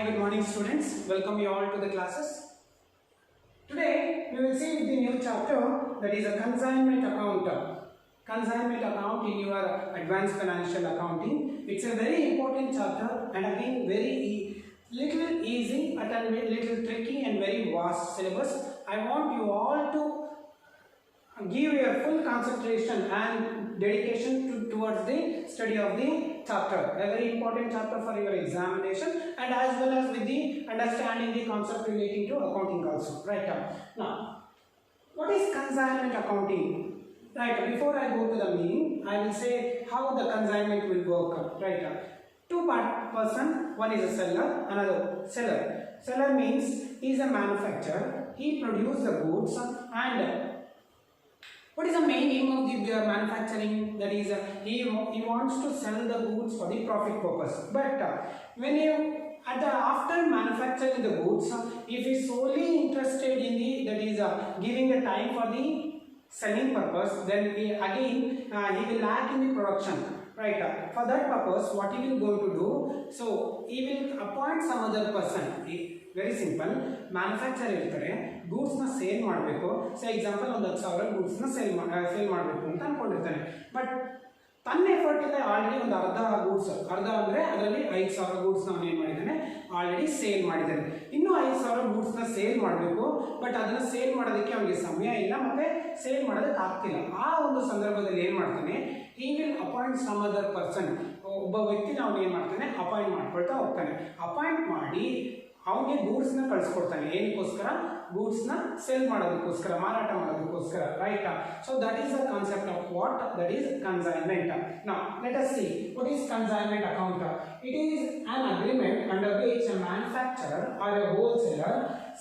good morning students. Welcome you all to the classes. Today we will see the new chapter, that is a consignment account. Consignment account in your advanced financial accounting. It's a very important chapter and again very little easy but a little tricky and very vast syllabus. I want you all to give your full concentration and dedication towards the study of the chapter, a very important chapter for your examination and as well as with the understanding the concept relating to accounting also. Right now, what is consignment accounting? Right, before I go to the meaning, I will say how the consignment will work. Right, two-part person, one is a seller, another seller. Seller means he is a manufacturer, he produces the goods, and what is the main aim of the manufacturing? That is, he wants to sell the goods for the profit purpose. But when you after manufacturing the goods, if he is solely interested in the giving the time for the selling purpose, then he will lack in the production. Right. For that purpose, what he will going to do? So he will appoint some other person. Very simple. Manufacturer irtare goods na sale ಮಾಡಬೇಕು. Say example ಒಂದು 10,000 goods na sale ಮಾಡಬೇಕು ಅಂತ ಅನ್ಕೊಂಡಿರ್ತಾನೆ. But ತನ್ನ effort ಇಂದ already ಒಂದು ಅರ್ಧ ಅಂದ್ರೆ ಅದರಲ್ಲಿ 5,000 goods ನ ಅವನು ಏನು ಮಾಡಿದ್ದಾನೆ, ಆಲ್ರೆಡಿ ಸೇಲ್ ಮಾಡಿದ್ದಾನೆ. ಇನ್ನು 5,000 goods ನ ಸೇಲ್ ಮಾಡಬೇಕು, ಬಟ್ ಅದನ್ನ ಸೇಲ್ ಮಾಡೋದಕ್ಕೆ ಅವನಿಗೆ ಸಮಯ ಇಲ್ಲ ಮತ್ತೆ ಸೇಲ್ ಮಾಡೋದಕ್ಕೆ ಆಗ್ತಿಲ್ಲ. ಆ ಒಂದು ಸಂದರ್ಭದಲ್ಲಿ ಏನು ಮಾಡ್ತಾನೆ, he will appoint some other person. ಒಬ್ಬ ವ್ಯಕ್ತಿನ ಅವನು ಏನು ಮಾಡ್ತಾನೆ, ಅಪಾಯಿಂಟ್ ಮಾಡ್ಕೊಳ್ತಾ ಹೋಗ್ತಾನೆ. ಅಪಾಯಿಂಟ್ ಮಾಡಿ ಅವನಿಗೆ ಗೂಡ್ಸ್ನ ಕಳಿಸ್ಕೊಡ್ತಾನೆ. ಏನಕ್ಕೋಸ್ಕರ? ಗೂಡ್ಸ್ನ ಸೇಲ್ ಮಾಡೋದಕ್ಕೋಸ್ಕರ, ಮಾರಾಟ ಮಾಡೋದಕ್ಕೋಸ್ಕರ. Right. So that is the concept of what that is consignment. Now let us see what is consignment account. It is an agreement under which a manufacturer or a wholesaler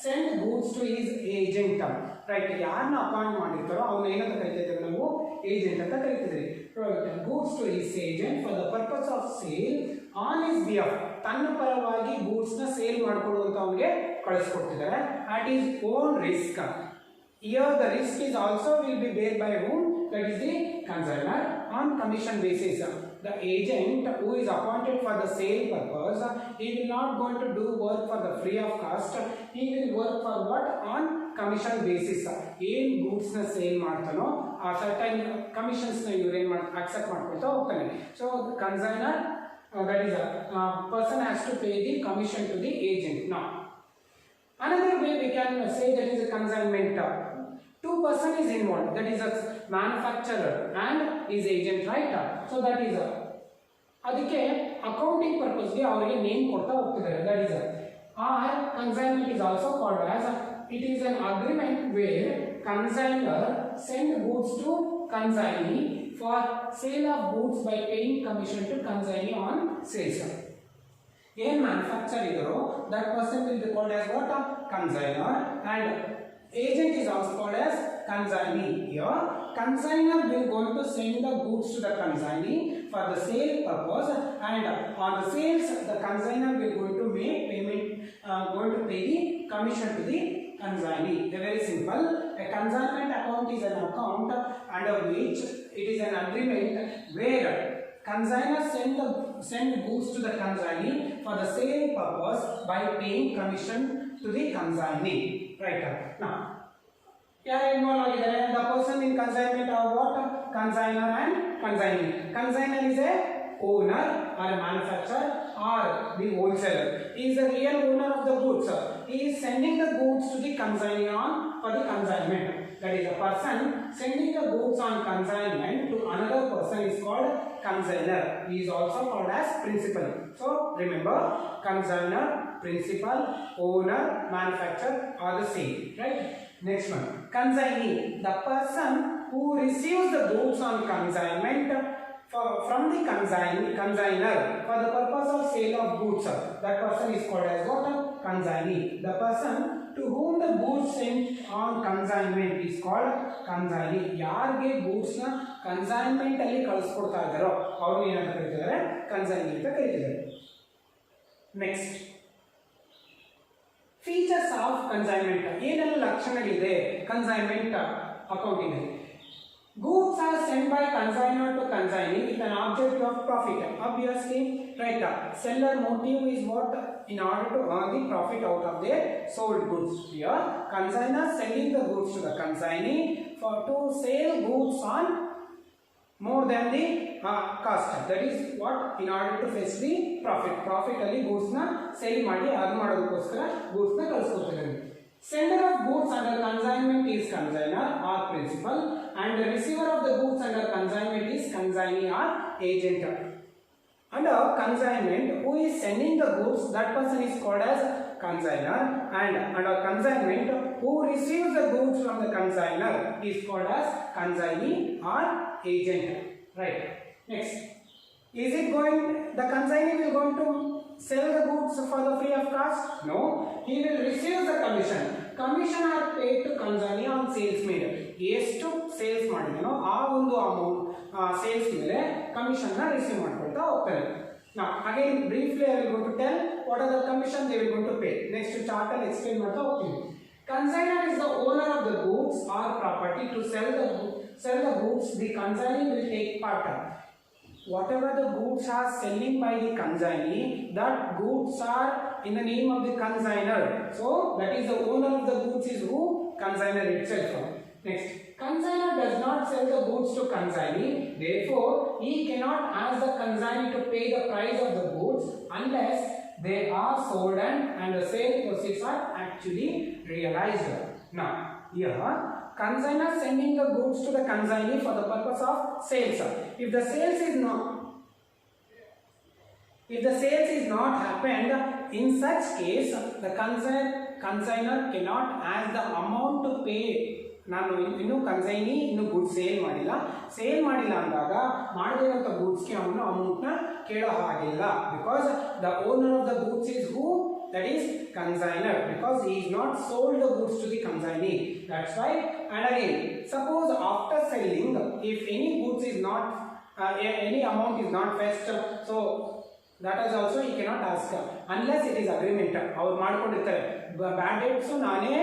send goods to his agent. Right. ಯಾರನ್ನ appoint ಮಾಡಿರ್ತಾರೋ ಅವನ್ನ ಏನಂತ ಕರಿತಿದ್ದೇವೆ ನಾವು? Agent ಅಂತ ಕರಿತಿದ್ದೀವಿ. Goods to his agent for the purpose of sale on his behalf. ತನ್ನ ಪರವಾಗಿ ಗೂಡ್ಸ್ ನ ಸೇಲ್ ಮಾಡಿಕೊಳ್ಳುವಂತ ಅವನಿಗೆ ಕಳಿಸ್ಕೊಡ್ತಿದ್ದಾರೆ at his own risk. Here the risk is also will be bear by whom? That is the consignor on commission basis. The agent who is appointed for the sale purpose, he will not going to do work for the free of cost. He will work for what? On commission basis. ಏನ್ goods ನ sale ಮಾಡ್ತಾನೋ ಆ certain commissions ನ ಇವ್ರು ಏನ್ accept ಮಾಡ್ಕೊಳ್ತಾ ಹೋಗ್ತಾನೆ. So consignor, that is a person has to pay the commission to the agent. Now another way we can say that is a consignment. Two person is involved, that is a manufacturer and his agent. Right. So that is ಅದಕ್ಕೆ accounting purpose ಗೆ ಅವರಿಗೆ name ಕೊಡ್ತಾ ಹೋಗ್ತಿದ್ದಾರೆ. that is or consignment is also called as it is an agreement where consignor send goods to consignee for sale of goods by paying commission to consignee on sales. ಏನ್ manufacture ಇದ್ರೋ that person will be called as what? Consignor, and agent is also called as consignee. Here consignor will going to send the goods to the consignee for the sale purpose, and on the sales the consignor will going to make payment, going to pay the commission to the consignee. Very simple. A consignment account is an account under which it is an agreement where consignor send goods to the consignee for the sale purpose by paying commission to the consignee. Right. Now ಯಾರು involve ಆಗಿದ್ದಾರೆ? The person in consignment are what? Consignor and consignee. Consignor is a owner or a manufacturer or the wholesaler. He is the real owner of the goods. He is sending the goods to the consignee on for the consignment. That is a person sending the goods on consignment to another person is called consignor. He is also called as principal. So remember, consignor, principal, owner, manufacturer are the same. Right. Next one, consignee, the person who receives the goods on consignment from the consignor for the purpose of sale of goods. That person is called as what? Consignee. The person to whom the goods sent on consignment is called consignee. ಯಾರಿಗೆ goods ನ consignment ಅಲ್ಲಿ ಕಳಿಸ್ಕೊಡ್ತಾ ಇದ್ದಾರೋ ಅವರು ಏನಂತ ಕರೀತಿದ್ದಾರೆ? consignee ಅಂತ ಕರೀತಿದ್ದಾರೆ. Next, features of consignment. ಏನೆಲ್ಲ ಲಕ್ಷಣಗಳಿದೆ consignment accounting? Goods are sent by consignor to consignee with an object of profit. Obviously, right. Seller motive is what? in order to earn the profit out of their sold goods. Here, consignor selling the goods to the consignee for to sell goods on more than the cost. That is what in order to fetch the profit. Profit ಅಲ್ಲಿ goods na sell ಮಾಡಿ earn ಮಾಡೋದಕ್ಕೋಸ್ಕರ goods na ಕಳಿಸ್ಕೊಡ್ತಾರೆ. Sender of goods under consignment is consignor or principal, and the receiver of the goods under consignment is consignee or agent. Under consignment, who is sending the goods, that person is called as consignor, and under consignment, who receives the goods from the consignor is called as consignee or agent. Right. Next, is it going? The consignee will going to sell the goods for the free of cost? No, he will receive the commission. Commission are paid to consignee on sales made. ಎಷ್ಟು sales ಮಾಡಿದನೋ ಆ ಒಂದು amount sales ಮೇಲೆ commission ನ receive ಮಾಡ್ಕೊಳ್ತಾ ಹೋಗ್ತಾರೆ. Now again briefly I will go to tell what are the commission they will going to pay. Next chart ಅಲ್ಲಿ explain ಮಾಡ್ತಾ ಹೋಗ್ತೀನಿ. Consignor is the owner of the goods or property. To sell the goods, the consignee will take part of. Whatever the goods are selling by the consignee, that goods are in the name of the consignor. So that is the owner of the goods is who? Consignor itself. Next, consignor does not sell the goods to consignee. Therefore, he cannot ask the consignee to pay the price of the goods unless they are sold and the sale proceeds are actually realized. Now, here consignor sending the goods to the consignee for the purpose of sales. If the sales is not happened, in such case the consignor cannot ask the amount to pay. ನಾನು ಇನ್ನು consignee ಇನ್ನು goods sale ಮಾಡಿಲ್ಲ ಅಂದಾಗ ಮಾಡಿದಂಥ ಗೂಡ್ಸ್ಗೆ ಅವನು ಅಮೌಂಟ್ನ ಕೇಳೋ ಹಾಗಿಲ್ಲ. Because the owner of the goods is who? That is consignor, because he is not sold the goods to the consignee. That's why. And again, suppose after selling, if any goods is not any amount is not fetched, so that is also he cannot ask unless it is agreement. ಅವ್ರು ಮಾಡ್ಕೊಂಡಿರ್ತಾರೆ ಬ್ಯಾಡ್ dates ನಾನೇ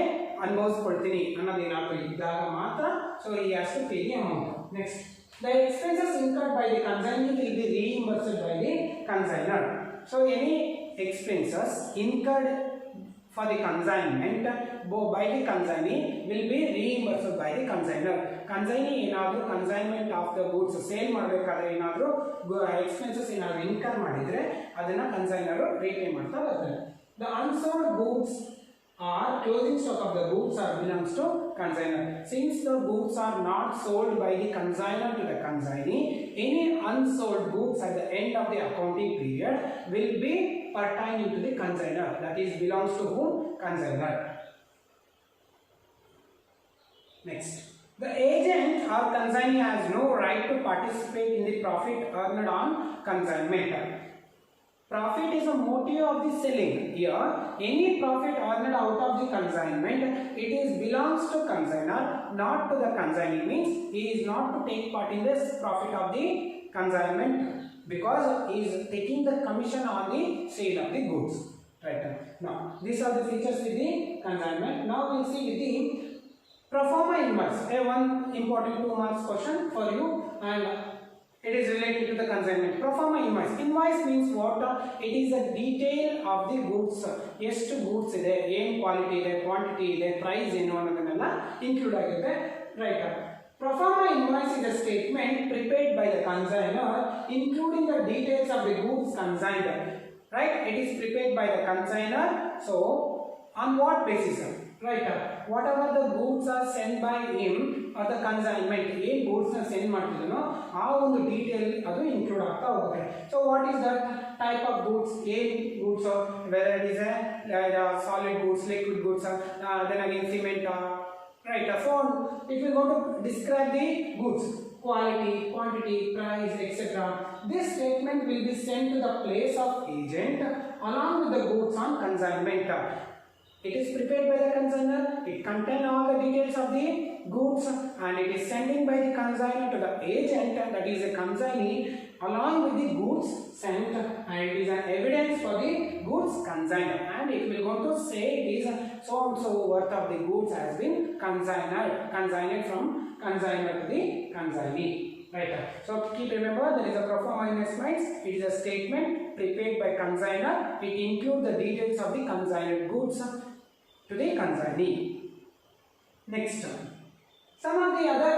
ಅನುಭವಿಸ್ಕೊಳ್ತೀನಿ ಅನ್ನೋದೇನಾದ್ರು ಇದ್ದಾಗ ಮಾತ್ರ so he has to pay the amount. Next, the expenses incurred by the consignee will be reimbursed by the consignor. So any expenses incurred for the consignment by the consignee will be reimbursed by the consignor. Consignee ಏನಾದರೂ consignment of the goods sale ಮಾಡಬೇಕಾದ್ರೆ ಏನಾದರೂ expenses ಏನಾದರೂ incur ಮಾಡಿದರೆ ಅದನ್ನು consignor repay ಮಾಡ್ತಾ ಬರ್ತಾರೆ. The unsold goods or closing stock of the goods are belongs to consignor. Since the goods are not sold by the consignor to the consignee, any unsold goods at the end of the accounting period will be pertaining to the consignor. That is belongs to whom? Consignor. Next, the agent or consignee has no right to participate in the profit earned on consignment. Profit is a motive of the selling. Here, any profit earned out of the consignment, it is belongs to consignor, not to the consignee. Means he is not to take part in this profit of the consignment because he is taking the commission on the sale of the goods. Right. Now, these are the features with the consignment. Now we will see with the pro forma invoice. One important 2 marks question for you, and it is related to the consignment. Pro forma invoice. Invoice means what? It is a detail of the goods. ಎಷ್ಟು goods ಇದೆ, ಏನು quality ಇದೆ, quantity ಇದೆ, price ಏನು ಅನ್ನೋದನ್ನೆಲ್ಲ include ಆಗಿದೆ. Right. Pro forma invoice is a statement prepared by the consignor including the details of the goods consigned. Right? It is prepared by the consignor. So, on what basis? Right. Whatever the goods are sent by him or the consignment, ಏನು goods ನ send ಮಾಡ್ತಿದ್ದಾನೋ ಆ ಒಂದು detail ಅದು include ಆಗ್ತಾ ಹೋಗುತ್ತೆ. So what is the type of goods? ಏನು goods, whether it is a solid goods, liquid goods, then again cement, right? So it will go to describe the goods, quality, quantity, price, etc. This statement will be sent to the place of agent along with the goods on consignment. It is prepared by the consignor. It contains all the details of the goods and it is sending by the consignor to the agent, that is a consignee, along with the goods sent, and it is an evidence for the goods consigned, and it will go to say it is so and so worth of the goods has been consigned from consignor to the consignee. Right. So keep remember there is a pro forma investments. It is a statement prepared by consignor. It includes the details of the consigned goods to the consignee. Next, some of the other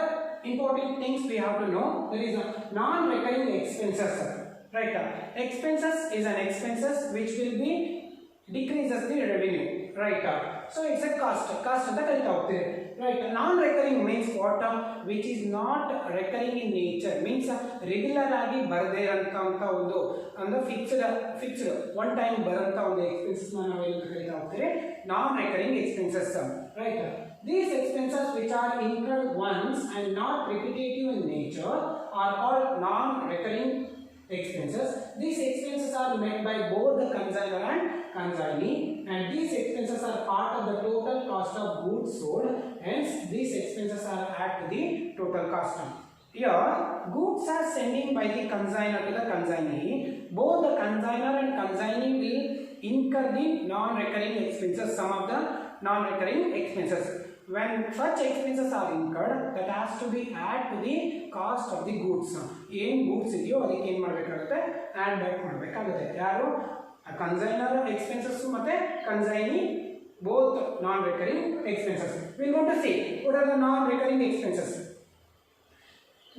important things we have to know. There is a non-recurring expenses. Right, expenses is an expenses which will be decreases the revenue. Right, so it's a cost ಅಂತ ಕರೀತಾ ಹೋಗ್ತೀವಿ. Right, non-recurring means what? Which is not recurring in nature, means regular ಆಗಿ ಬರದೇ ಇರೋಂಥ ಒಂದು ಅಂದ್ರೆ fixed one time ಬರೋಂಥ ಒಂದು ಎಕ್ಸ್ಪೆನ್ಸಸ್ ನಾವು ಏನಂತ ಕರೀತಾ ಹೋಗ್ತೀವಿ? non-recurring expenses. Right, these expenses which are incurred once and not repetitive in nature are called non-recurring expenses. These expenses are met by both the consignor and consignee, and these expenses are part of the total cost of goods sold. Hence, these expenses are added to the total cost. Here, goods are sending by the consignor to the consignee. Both the consignor and consignee will incur the non-recurring expenses. Some of the non-recurring expenses. When such expenses are incurred, that has to be added to the cost of the goods. ಏನು goods ಇದೆಯೋ ಅದಕ್ಕೆ ಏನು ಮಾಡಬೇಕಾಗುತ್ತೆ? Add back ಮಾಡಬೇಕಾಗುತ್ತೆ. ಯಾರು? Consignor expenses ಮತ್ತೆ consignee both non-recurring expenses. We are going to see what are the non-recurring expenses.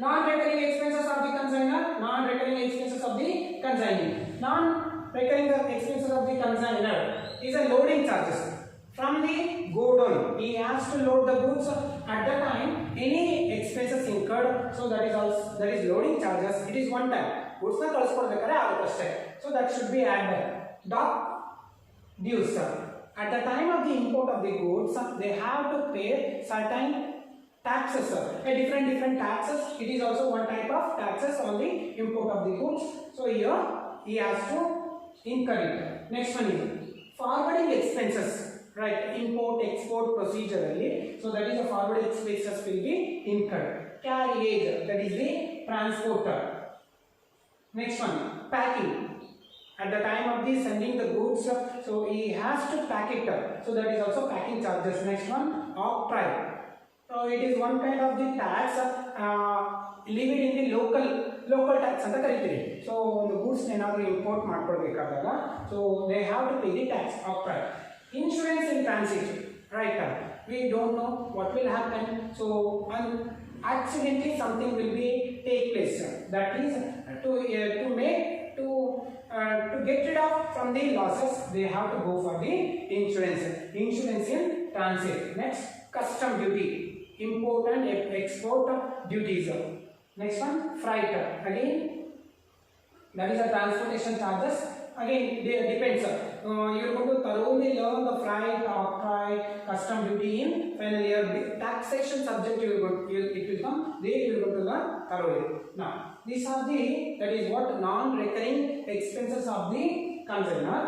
Non-recurring expenses of the consignor, non-recurring expenses of the consignee. Non-recurring expenses of the consignor is a loading charges. From the godown, he has to load the goods. At the time, any expenses incurred, so that is loading charges. It is one time. Goods na ಕಳಿಸ್ಕೊಡ್ಬೇಕಾದ್ರೆ ಆಗುತ್ತಷ್ಟೇ. So that should be added. Dock dues. At the time of the import of the goods, they have to pay certain taxes. Different taxes. It is also one type of taxes on the import of the goods. So here he has to incur it. Next one is forwarding expenses. Right, import export procedurally, so that is the forward expenses will be incurred. Carriage, that is the transporter. Next one, packing. At the time of the sending the goods, so he has to pack it up, so that is also packing charges. Next one, octroi. So it is one kind of the tax levied in the local tax ಅಂತ ಕರೀತೀವಿ. So the goods ಏನಾದರೂ import ಮಾಡ್ಕೊಳ್ಬೇಕಾದಾಗ, so they have to pay the tax, octroi. Insurance in transit, right? We don't know what will happen, so accidentally something will be take place. That is to get rid of from the losses, they have to go for the insurance in transit. Next, custom duty, import and export duties. Next one, freight. Again, that is a transportation charges. Again, it depends. You are going to thoroughly learn the freight, octroi, custom duty in final year taxation subject. It will come. There you are going to learn thoroughly. Now, these are that is what non-recurring expenses of the consignor,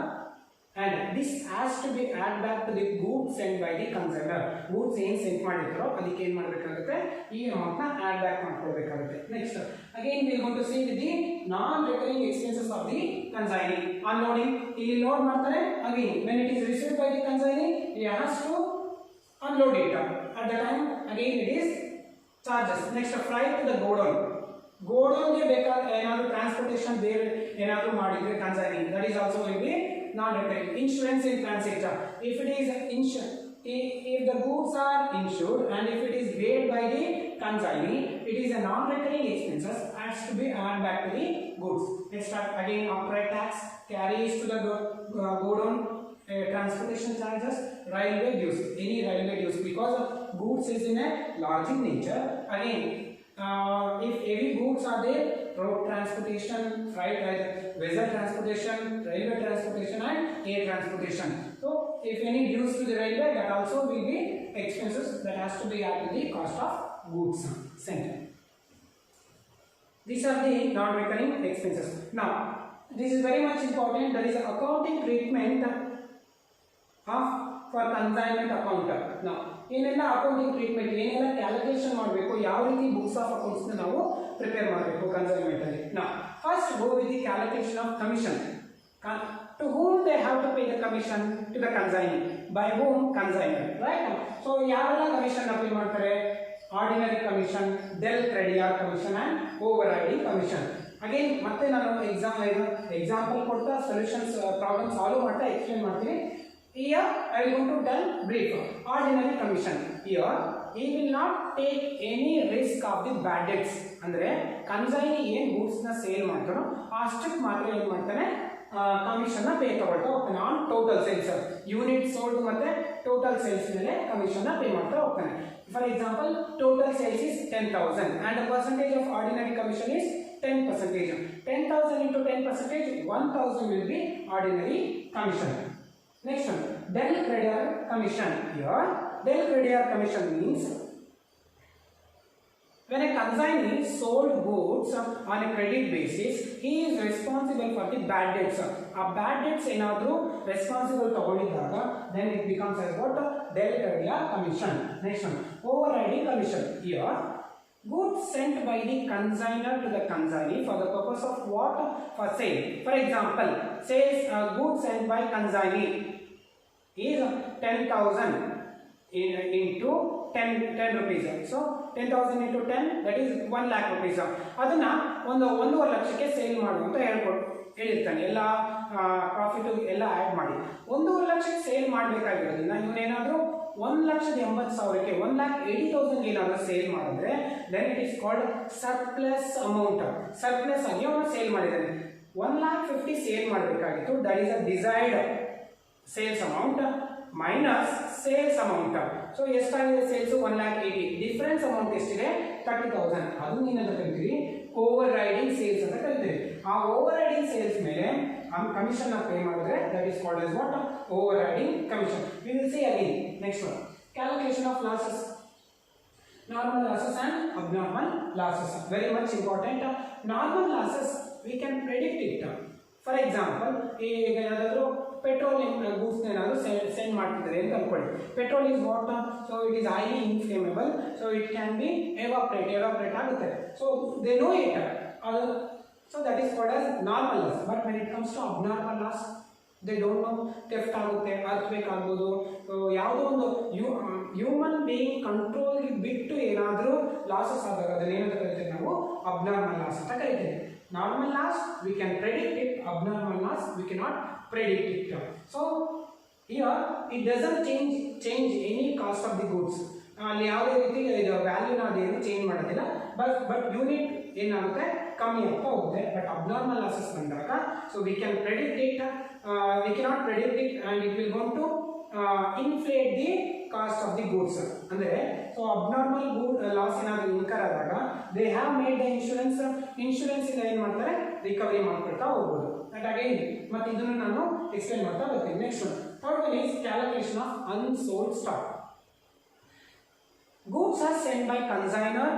and this has to be added back to the goods sent by the consignor. Goods ಏನು sent ಮಾಡಿದ್ರು ಅದಕ್ಕೆ ಏನು ಮಾಡಬೇಕಾಗುತ್ತೆ? ಈ amount ನ add back ಮಾಡ್ಕೊಳ್ಬೇಕಾಗುತ್ತೆ. Next, again we are going to see the non-recurring expenses of the consignee. Unloading, ಇಲ್ಲಿ load ಮಾಡ್ತಾರೆ. Again, when it is received by the consignee, he has to unload it. At the time, again it is charges. Next, freight to the godown. ಗೋಡೌನ್ಗೆ ಬೇಕಾದ ಏನಾದರೂ transportation ಬೇರೆ ಏನಾದರೂ ಮಾಡಿದ್ರೆ consignee, that is also will be non-recurring. Insurance in transit. If it is if the goods are insured and if it is paid by the consignee, it is a non-recurring expenses, has to be added back to the goods. Next, again, octroi tax, carries to the godown, transportation charges, railway dues, any railway dues, because goods is in a large in nature. Again, if heavy goods are there, road transportation, freight, vessel transportation, railway transportation and air transportation. So if any dues to the railway, that also will be expenses that has to be added to the cost of goods sent. These are the non-recurring expenses. Now, this is very much important. There is an accounting treatment for consignment account. Now, ಏನೆಲ್ಲ accounting treatment, ಏನೆಲ್ಲ calculation ಮಾಡಬೇಕು, ಯಾವ ರೀತಿ books of ಅಕೌಂಟ್ಸ್ನ ನಾವು prepare ಮಾಡಬೇಕು consignment ಅಲ್ಲಿ. ನಾವು first go with the calculation of commission. To whom they have to pay the commission? To the consignee. By whom? Consignor, right? So ಯಾವೆಲ್ಲ ಕಮಿಷನ್ ಅಪ್ಲೈ ಮಾಡ್ತಾರೆ? Ordinary commission, del creditor commission and overriding commission. Again ಮತ್ತೆ ನಾನು example ಕೊಡ್ತಾ solutions problem solve ಮಾಡ್ತಾ explain ಮಾಡ್ತೀನಿ. Here I will go to tell brief. Ordinary commission. Here he will not take any risk of the bad debts. ಅಂದ್ರೆ consignee ಏನು goods ನ sale ಮಾಡ್ತಾನೋ ಅಷ್ಟಕ್ಕೆ ಮಾತ್ರ ಏನು ಮಾಡ್ತಾನೆ ಕಮಿಷನ್ ನ ಪೇ ತಗೊಳ್ತಾ ಹೋಗ್ತಾನೆ on total sales. Unit sold ಮತ್ತೆ ಟೋಟಲ್ ಸೇಲ್ಸ್ ಮೇಲೆ ಕಮಿಷನ್ ನ ಪೇ ಮಾಡ್ತಾ ಹೋಗ್ತಾನೆ. For example total sales is 10,000 and the percentage of ordinary commission is 10%. 10,000 into 10%, 1,000 will be ordinary commission. Next one, del creditor commission. Here, del creditor commission means when a consignee sold goods on a credit basis, he is responsible for the bad debts. A bad debts ಏನಾದರೂ responsible ತಗೊಂಡಿದ್ದಾಗ then it becomes as what? Del creditor commission. Next one, overriding commission. Here, goods sent by the consignor to the consignee for the purpose of what? For sale. For example, says goods sent by consignee is 10,000 into 10 rupees. So 10,000 into 10, that is 1 lakh rupees. ಅದನ್ನ 1.5 ಲಕ್ಷಕ್ಕೆ sale ಮಾಡು ಅಂತ ಹೇಳಿರ್ತಾನೆ. ಎಲ್ಲ profit ಎಲ್ಲ add ಮಾಡಿ 1.5 ಲಕ್ಷಕ್ಕೆ sale ಮಾಡಬೇಕಾಗಿರೋದ್ರಿಂದ ಇವನೇನಾದರೂ 1,80,000ಕ್ಕೆ 1,80,000 ಏನಾದರೂ sale ಮಾಡಿದ್ರೆ then it is called surplus amount. Surplus ಆಗಿ ಅವನು ಸೇಲ್ ಮಾಡಿದ್ದಾನೆ. 1,50,000 ಸೇಲ್ ಮಾಡಬೇಕಾಗಿತ್ತು. That is a desired sales amount minus sales amount. So ಎಷ್ಟಾಗಿದೆ ಸೇಲ್ಸ್ 1,80,000. ಡಿಫರೆನ್ಸ್ ಅಮೌಂಟ್ ಎಷ್ಟಿದೆ 30,000. ಅದು ನೀನಂತ ಕರಿತೀವಿ ಓವರ್ ರೈಡಿಂಗ್ ಸೇಲ್ಸ್ ಅಂತ ಕರಿತೀವಿ. ಆ ಓವರ್ ರೈಡಿಂಗ್ ಸೇಲ್ಸ್ ಮೇಲೆ ಕಮಿಷನ್ ಪೇ ಮಾಡಿದ್ರೆ that is called as what? Over riding commission. We will see again. Next one, calculation of losses. Normal losses and abnormal losses, very much important. Normal losses we can predict it. For example, ಈಗ ಏನಾದರೂ petrol goods ಏನಾದರೂ send ಮಾಡ್ತಿದ್ದಾರೆ ಅಂತ ಅನ್ಕೊಳ್ಳಿ. Petrol is what? So it is highly inflammable. So it can be evaporate ಆಗುತ್ತೆ. So they know it. So that is called as normal loss. But when it comes to abnormal loss they don't know. Theft ಆಗುತ್ತೆ, earthquake ಆಗ್ಬೋದು, ಯಾವುದೋ ಒಂದು human being ಕಂಟ್ರೋಲ್ಗೆ ಬಿಟ್ಟು ಏನಾದರೂ losses ಆದಾಗ ಅದನ್ನ ಏನಂತ ಕರಿತೀವಿ ನಾವು? ಅಬ್ನಾರ್ಮಲ್ ಲಾಸ್ ಅಂತ ಕರಿತೀವಿ. Normal loss we can predict it, abnormal loss we cannot predict it. So here it doesn't change any cost of the goods. ಅಲ್ಲಿ ಯಾವುದೇ ರೀತಿ ಇದು ವ್ಯಾಲ್ಯೂನ ಅದೇನು ಚೇಂಜ್ ಮಾಡೋದಿಲ್ಲ. ಬಟ್ ಯೂನಿಟ್ ಏನಾಗುತ್ತೆ ಕಮ್ಮಿ ಆಗ್ತಾ ಹೋಗುತ್ತೆ. ಬಟ್ ಅಬ್ನಾರ್ಮಲ್ ಲಾಸಸ್ ಬಂದಾಗ so we can predict it, we cannot predict it and it will gone to inflate the cost of the goods. ಅಂದರೆ ಸೊ ಅಬ್ನಾರ್ಮಲ್ ಲಾಸ್ ಏನಾದರೂ ಇನ್ಕರ್ ಆದಾಗ they have made the insurance ಇಂದ ಏನು ಮಾಡ್ತಾರೆ recovery ಮಾಡ್ಕೊಳ್ತಾ ಹೋಗ್ಬೋದು. That again ಮತ್ತೆ ಇದನ್ನು ನಾನು ಎಕ್ಸ್ಪ್ಲೇನ್ ಮಾಡ್ತಾ ಬರ್ತೀನಿ. Next one, third one is calculation of unsold stock. Goods are sent by consignor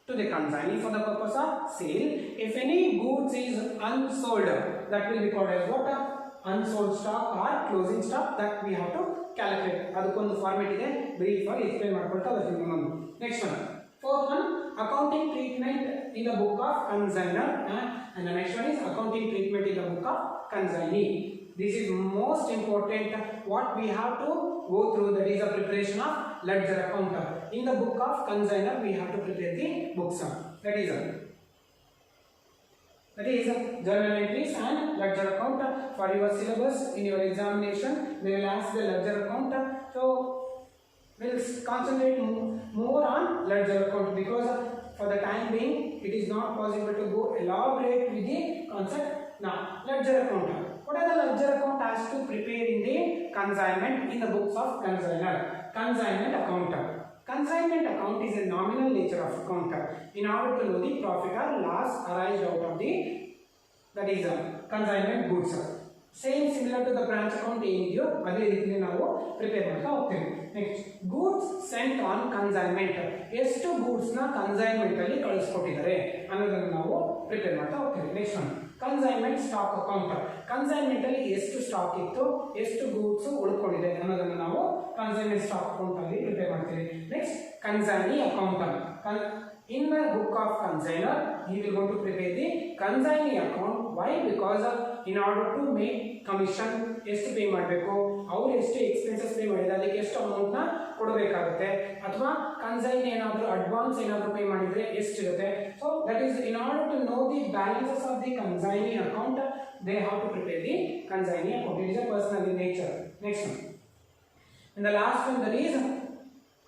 to the consignee for the purpose of sale. If any goods is unsold, that will be called as what? Unsold stock or closing stock. That we have to calculate. ಅದಕ್ಕೊಂದು format ಇದೆ, brief ಆಗಿ explain ಮಾಡ್ಕೊಳ್ತಾ ಬರ್ತೀನಿ ನಾನು. Next one, fourth one, accounting treatment in the book of consignor, and the next one is accounting treatment in the book of consignee. This is most important what we have to go through, that is a preparation of ledger account. In the book of consignor we have to prepare the books. That is journal entries and ledger account. For your syllabus in your examination they will ask the ledger account. So we will concentrate more on ledger account because for the time being it is not possible to go elaborate with the concept. Now ledger account, what are the ledger account has to prepare in the consignment in the books of consignor? Consignment account. Consignment account is a nominal nature of account in order to know the profit or loss arised out of the, that is consignment goods. Same similar to the branch account ಏನಿದೆಯೋ ಅದೇ ರೀತಿ ನಾವು prepare ಮಾಡ್ತಾ ಹೋಗ್ತೇವೆ. Next, goods scent on consignment. ಎಷ್ಟು ಗೂಡ್ಸ್ನ consignment ಅಲ್ಲಿ ಕಳಿಸ್ಕೊಟ್ಟಿದ್ದಾರೆ ಅನ್ನೋದನ್ನು ನಾವು ಪ್ರಿಪೇರ್ ಮಾಡ್ತಾ ಹೋಗ್ತೇವೆ. Next one, consignment stock account. Consignment ಅಲ್ಲಿ ಎಷ್ಟು ಸ್ಟಾಕ್ ಇತ್ತು, ಎಷ್ಟು ಗೂಡ್ಸ್ ಉಳ್ಕೊಂಡಿದೆ ಅನ್ನೋದನ್ನು ನಾವು ಕನ್ಸೈನ್ಮೆಂಟ್ ಸ್ಟಾಕ್ ಅಕೌಂಟ್ ಅಲ್ಲಿ ಪ್ರಿಪೇರ್ ಮಾಡ್ತೀವಿ. Next, consignee account. In the book of consignor he will go to prepare the consignee account. Why? Because in order to make commission ಎಷ್ಟು pay ಮಾಡಬೇಕು, ಅವರು ಎಷ್ಟು ಎಕ್ಸ್ಪೆನ್ಸಸ್ ಪೇ ಮಾಡಿದ್ರೆ ಅದಕ್ಕೆ ಎಷ್ಟು ಅಮೌಂಟ್ ನ ಕೊಡಬೇಕಾಗುತ್ತೆ, ಅಥವಾ ಕನ್ಸೈನ್ ಏನಾದರೂ ಅಡ್ವಾನ್ಸ್ ಏನಾದರೂ ಪೇ ಮಾಡಿದ್ರೆ ಎಷ್ಟಿರುತ್ತೆ. So that is in order to know the balances of the consignee account they have to prepare the consignee account. It is a personal in nature. Next one. And the last one, that is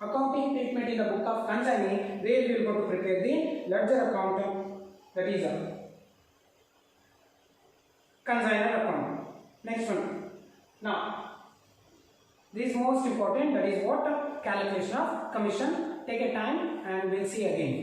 accounting treatment in the book of consignee, where we will go to prepare the ledger account, that is a consignor account. Next one. Now, this is most important, that is what? Calculation of commission. Take a time and we'll see again.